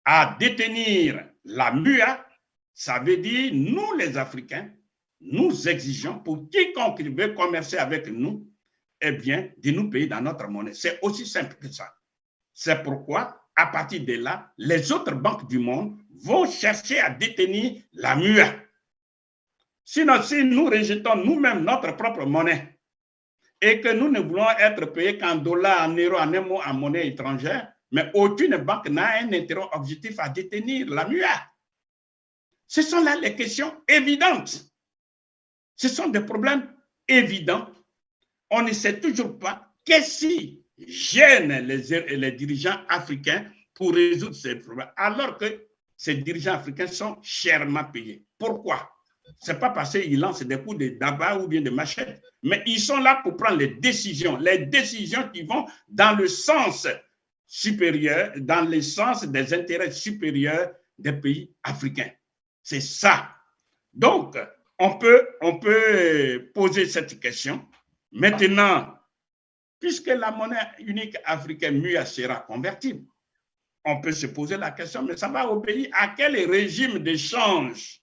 à détenir la MUA, ça veut dire, nous les Africains, nous exigeons pour quiconque veut commercer avec nous, eh bien, de nous payer dans notre monnaie. C'est aussi simple que ça. C'est pourquoi, à partir de là, les autres banques du monde vont chercher à détenir la MUA. Sinon, si nous rejetons nous-mêmes notre propre monnaie et que nous ne voulons être payés qu'en dollars, en euros, en un mot, en monnaie étrangère, mais aucune banque n'a un intérêt objectif à détenir la MUA. Ce sont là les questions évidentes. Ce sont des problèmes évidents. On ne sait toujours pas qu'est-ce qui gêne les dirigeants africains pour résoudre ces problèmes, alors que ces dirigeants africains sont chèrement payés. Pourquoi? Ce n'est pas parce qu'ils lancent des coups de d'abat ou bien de machette, mais ils sont là pour prendre les décisions qui vont dans le sens supérieur, dans le sens des intérêts supérieurs des pays africains. C'est ça. Donc, on peut poser cette question. Maintenant, puisque la monnaie unique africaine MUA sera convertible, on peut se poser la question, mais ça va obéir à quel régime d'échange?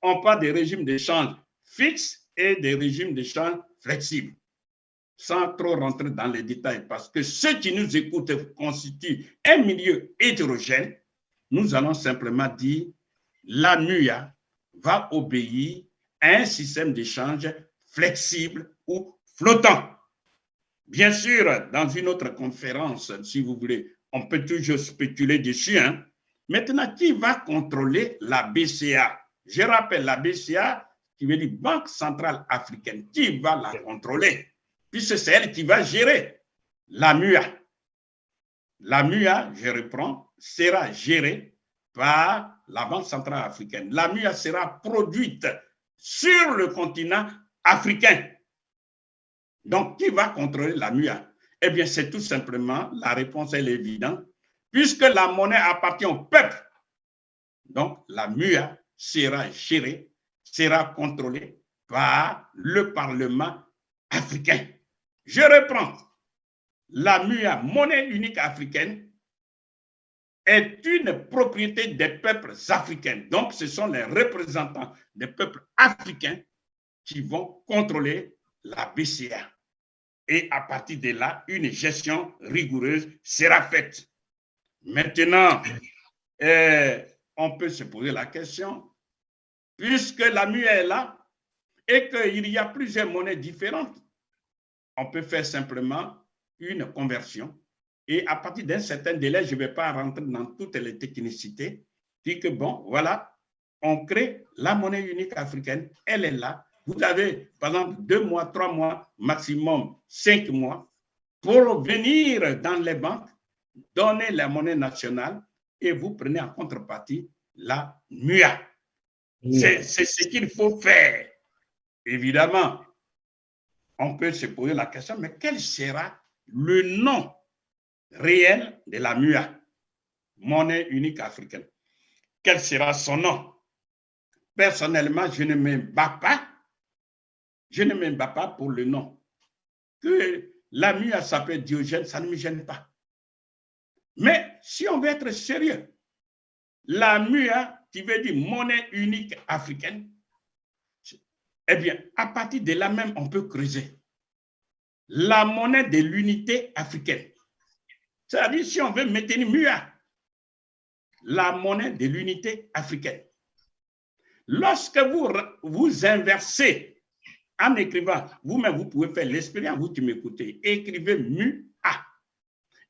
On parle des régimes d'échange fixes et des régimes d'échange flexibles, sans trop rentrer dans les détails, parce que ceux qui nous écoutent constituent un milieu hétérogène. Nous allons simplement dire la MUA va obéir à un système d'échange flexible ou flottant. Bien sûr, dans une autre conférence, si vous voulez, on peut toujours spéculer dessus. Maintenant, qui va contrôler la BCA? Je rappelle, la BCA, qui veut dire Banque centrale africaine, qui va la contrôler? Puisque c'est elle qui va gérer la MUA. La MUA, je reprends, sera gérée par la Banque centrale africaine. La MUA sera produite sur le continent africain. Donc, qui va contrôler la MUA? Eh bien, c'est tout simplement, la réponse elle est évidente, puisque la monnaie appartient au peuple. Donc, la MUA sera gérée, sera contrôlée par le Parlement africain. Je reprends. La MUA, monnaie unique africaine, est une propriété des peuples africains. Donc, ce sont les représentants des peuples africains qui vont contrôler la BCA. Et à partir de là, une gestion rigoureuse sera faite. Maintenant, on peut se poser la question, puisque la MUA est là et qu'il y a plusieurs monnaies différentes, on peut faire simplement une conversion. Et à partir d'un certain délai, je ne vais pas rentrer dans toutes les technicités, dit que bon, voilà, on crée la monnaie unique africaine, elle est là. Vous avez, par exemple, 2 mois, 3 mois, maximum 5 mois, pour venir dans les banques, donner la monnaie nationale et vous prenez en contrepartie la MUA. C'est ce qu'il faut faire. Évidemment, on peut se poser la question, mais quel sera le nom réel de la MUA, monnaie unique africaine? Quel sera son nom? Personnellement, je ne me bats pas. Je ne me bats pas pour le nom. Que la MUA s'appelle Diogène, ça ne me gêne pas. Mais si on veut être sérieux, la MUA, qui veut dire monnaie unique africaine, eh bien, à partir de là même, on peut creuser. La monnaie de l'unité africaine. C'est-à-dire, si on veut maintenir MUA, la monnaie de l'unité africaine. Lorsque vous inversez en écrivant, vous-même, vous pouvez faire l'expérience, vous qui m'écoutez, écrivez MUA.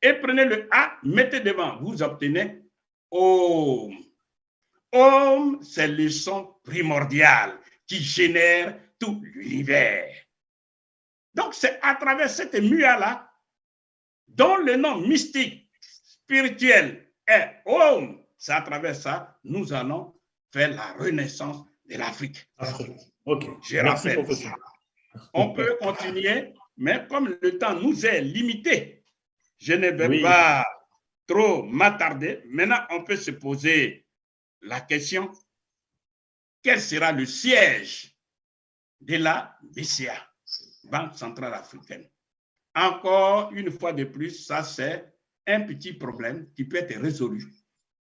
Et prenez le A, mettez devant, vous obtenez OM. OM, c'est le son primordial qui génère tout l'univers. Donc, c'est à travers cette MUA-là, dont le nom mystique, spirituel est OM, c'est à travers ça, nous allons faire la renaissance de l'Afrique. Ok, Je merci rappelle. professeur. On peut continuer, mais comme le temps nous est limité, je ne vais Oui. pas trop m'attarder. Maintenant, on peut se poser la question, quel sera le siège de la BCA, Banque centrale africaine? Encore une fois de plus, ça c'est un petit problème qui peut être résolu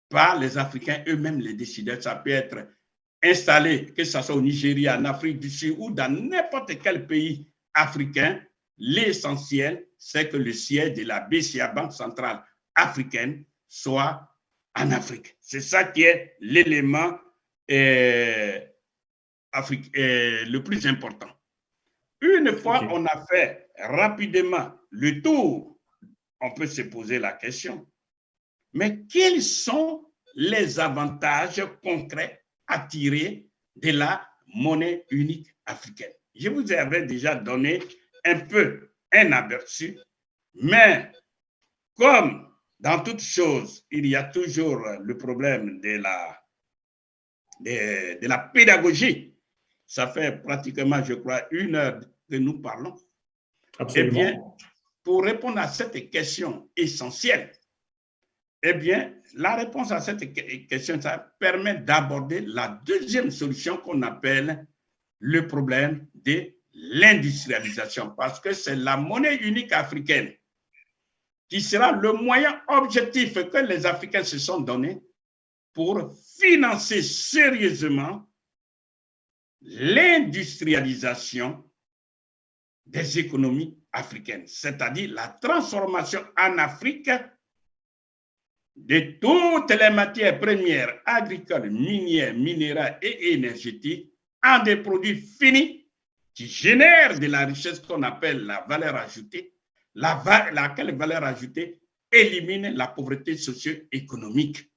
par les Africains eux-mêmes, les décideurs. Ça peut être installé, que ce soit au Nigeria, en Afrique du Sud ou dans n'importe quel pays africain. L'essentiel, c'est que le siège de la BCA, Banque centrale africaine, soit en Afrique. C'est ça qui est l'élément le plus important. Une fois on a fait rapidement le tour, on peut se poser la question, mais quels sont les avantages concrets à tirer de la monnaie unique africaine? Je vous avais déjà donné un peu un aperçu, mais comme dans toute chose, il y a toujours le problème de la pédagogie. Ça fait pratiquement, je crois, 1 heure que nous parlons. Absolument. Eh bien, pour répondre à cette question essentielle, eh bien, la réponse à cette question, ça permet d'aborder la deuxième solution qu'on appelle le problème de l'industrialisation, parce que c'est la monnaie unique africaine qui sera le moyen objectif que les Africains se sont donnés pour financer sérieusement l'industrialisation des économies africaines, c'est-à-dire la transformation en Afrique de toutes les matières premières agricoles, minières, minérales et énergétiques en des produits finis qui génèrent de la richesse qu'on appelle la valeur ajoutée, laquelle valeur ajoutée élimine la pauvreté socio-économique.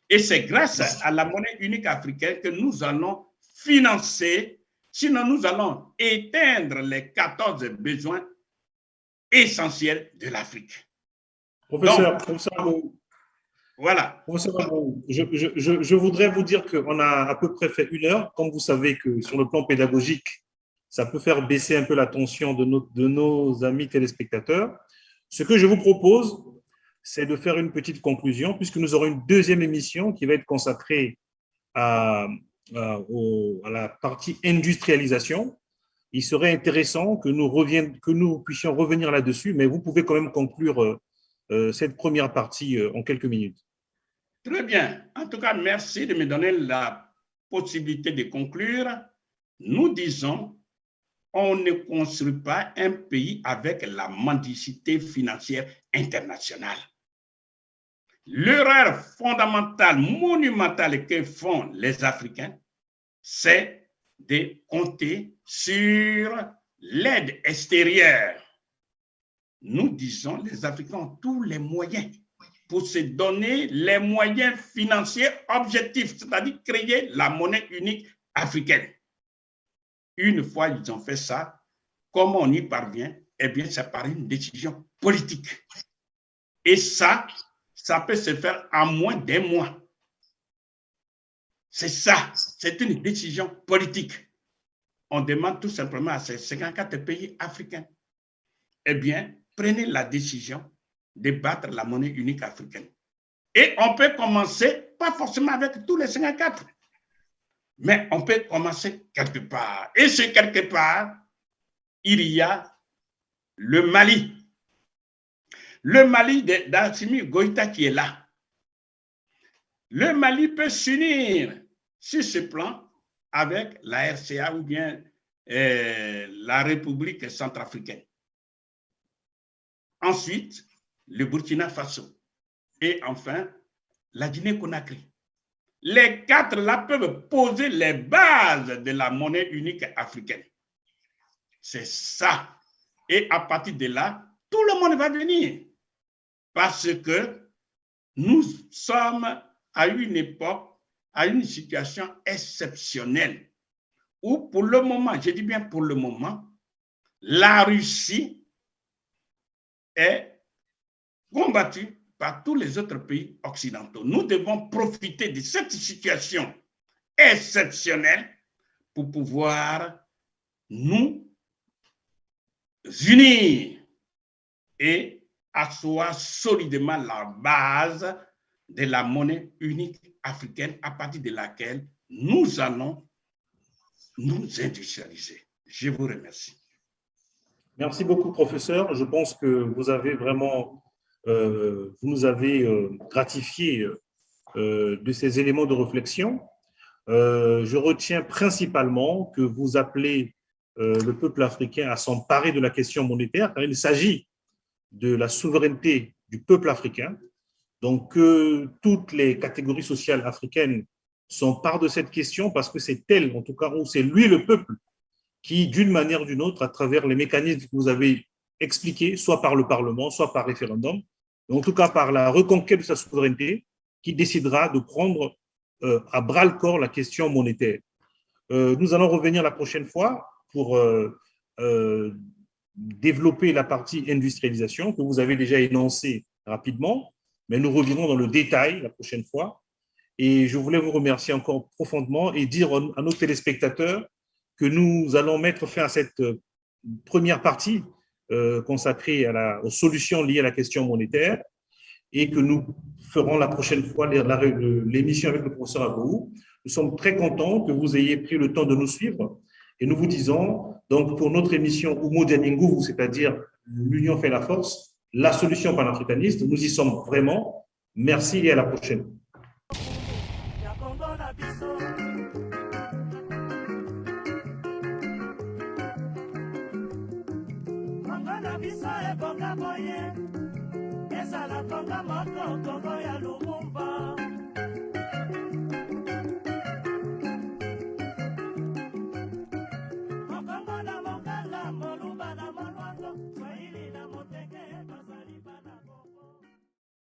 Et c'est grâce à la monnaie unique africaine que nous allons financer, sinon nous allons éteindre les 14 besoins essentiels de l'Afrique. Professeur, voilà. Je voudrais vous dire qu'on a à peu près fait 1 heure. Comme vous savez que sur le plan pédagogique, ça peut faire baisser un peu la tension de nos amis téléspectateurs. Ce que je vous propose, c'est de faire une petite conclusion, puisque nous aurons une deuxième émission qui va être consacrée à la partie industrialisation. Il serait intéressant que nous puissions revenir là-dessus, mais vous pouvez quand même conclure cette première partie en quelques minutes. Très bien. En tout cas, merci de me donner la possibilité de conclure. Nous disons, on ne construit pas un pays avec la mendicité financière internationale. L'erreur fondamentale, monumentale que font les Africains, c'est de compter sur l'aide extérieure. Nous disons, les Africains ont tous les moyens pour se donner les moyens financiers objectifs, c'est-à-dire créer la monnaie unique africaine. Une fois ils ont fait ça, comment on y parvient? Eh bien, c'est par une décision politique. Et ça peut se faire en moins d'1 mois. C'est ça, c'est une décision politique. On demande tout simplement à ces 54 pays africains, eh bien, prenez la décision de battre la monnaie unique africaine. Et on peut commencer, pas forcément avec tous les 54, mais on peut commencer quelque part. Et ce quelque part, il y a le Mali. Le Mali d'Assimi Goïta qui est là. Le Mali peut s'unir sur ce plan avec la RCA ou bien la République centrafricaine. Ensuite, le Burkina Faso. Et enfin, la Guinée-Conakry. Les 4 là peuvent poser les bases de la monnaie unique africaine. C'est ça. Et à partir de là, tout le monde va venir. Parce que nous sommes à une époque, à une situation exceptionnelle, où pour le moment, je dis bien pour le moment, la Russie est combattue par tous les autres pays occidentaux. Nous devons profiter de cette situation exceptionnelle pour pouvoir nous unir et asseoir solidement la base de la monnaie unique africaine à partir de laquelle nous allons nous industrialiser. Je vous remercie. Merci beaucoup, professeur. Je pense que vous avez vraiment, vous nous avez gratifié de ces éléments de réflexion. Je retiens principalement que vous appelez le peuple africain à s'emparer de la question monétaire, car il s'agit de la souveraineté du peuple africain. Donc, toutes les catégories sociales africaines s'emparent de cette question parce que c'est elle, en tout cas, ou c'est lui, le peuple, qui, d'une manière ou d'une autre, à travers les mécanismes que vous avez expliqués, soit par le Parlement, soit par référendum, en tout cas par la reconquête de sa souveraineté, qui décidera de prendre à bras-le-corps la question monétaire. Nous allons revenir la prochaine fois pour développer la partie industrialisation que vous avez déjà énoncée rapidement, mais nous reviendrons dans le détail la prochaine fois. Et je voulais vous remercier encore profondément et dire à nos téléspectateurs que nous allons mettre fin à cette première partie consacrée aux solutions liées à la question monétaire et que nous ferons la prochaine fois l'émission avec le professeur Abou. Nous sommes très contents que vous ayez pris le temps de nous suivre et nous vous disons, donc pour notre émission Umoja ni Nguvu, c'est-à-dire l'union fait la force, la solution panafricaniste, nous y sommes vraiment. Merci et à la prochaine. Kongo na biso ebonga boye ezala kongo moko kongo ya